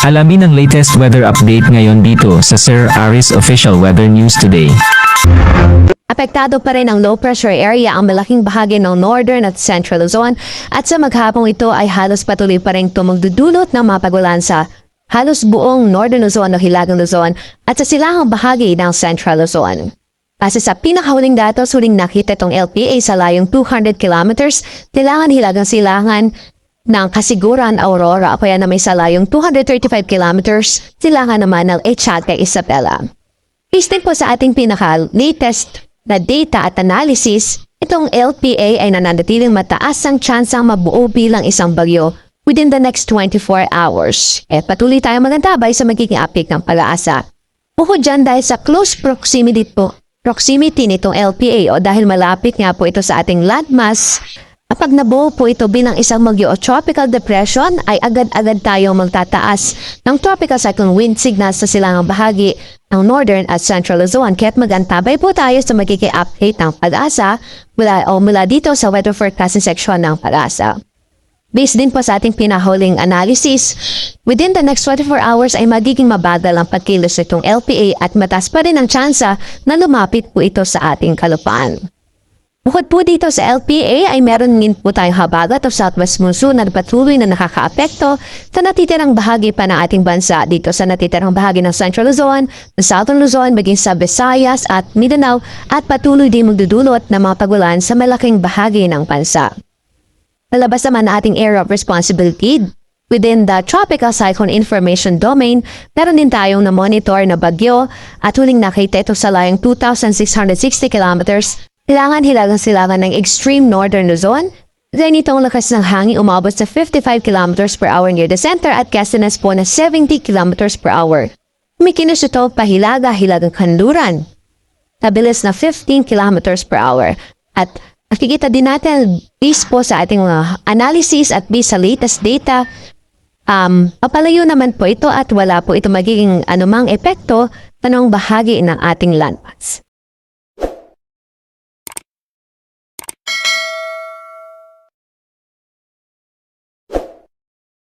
Alamin ang latest weather update ngayon dito sa Sir Aris Official Weather News Today. Apektado pa rin ang low pressure area ang malaking bahagi ng northern at central Luzon at sa maghapong ito ay halos patuloy pa rin magdudulot ng mga pagulan sa halos buong northern Luzon o hilagang Luzon at sa silahang bahagi ng central Luzon. Kasi sa pinakahuling datos, huling nakita itong LPA sa layong 200 kilometers, tilangan hilagang silangan ng Kasiguran, Aurora, kaya na may sa layong 235 kilometers, silangan naman ng Echate, Isabela. Based din po sa ating pinaka-latest na data at analysis, itong LPA ay nananatiling mataas ang tsansang mabuo bilang isang bagyo within the next 24 hours. Patuloy tayong magantabay sa magiging update ng pag-aasa. Bukod dyan dahil sa close proximity nitong LPA o dahil malapit nga po ito sa ating landmass, kapag nabuo po ito bilang isang bagyo o tropical depression ay agad-agad tayong magtataas ng tropical cyclone wind signals sa silangang bahagi ng northern at central Luzon. Kaya't magantabay po tayo sa magiging update ng pag-asa mula dito sa weather forecasting section ng pag-asa. Based din po sa ating pinahuling analysis, within the next 24 hours ay magiging mabagal ang pagkilos nitong LPA at mataas pa rin ang tsansa na lumapit po ito sa ating kalupaan. Bukod po dito sa LPA ay meron din po tayong habagat o southwest monsoon na patuloy na nakakaapekto sa natitirang bahagi pa ng ating bansa dito sa natitirang bahagi ng Central Luzon, Southern Luzon, maging sa Visayas at Mindanao at patuloy din magdudulot ng mga pagulan sa malaking bahagi ng bansa. Lalabas naman na ating area of responsibility within the Tropical Cyclone Information Domain, meron din tayong na-monitor na bagyo at huling nakita ito sa layong 2,660 kilometers, hilagang silangan ng extreme northern Luzon. Then itong lakas ng hangin umabot sa 55 kilometers per hour near the center at gustiness po na 70 kilometers per hour. Umikilos ito hilagang kanluran, nabilis na 15 kilometers per hour. At nakikita din natin, based po sa ating analysis at based sa latest data, papalayo naman po ito at wala po ito magiging anumang epekto sa bahagi ng ating landmass.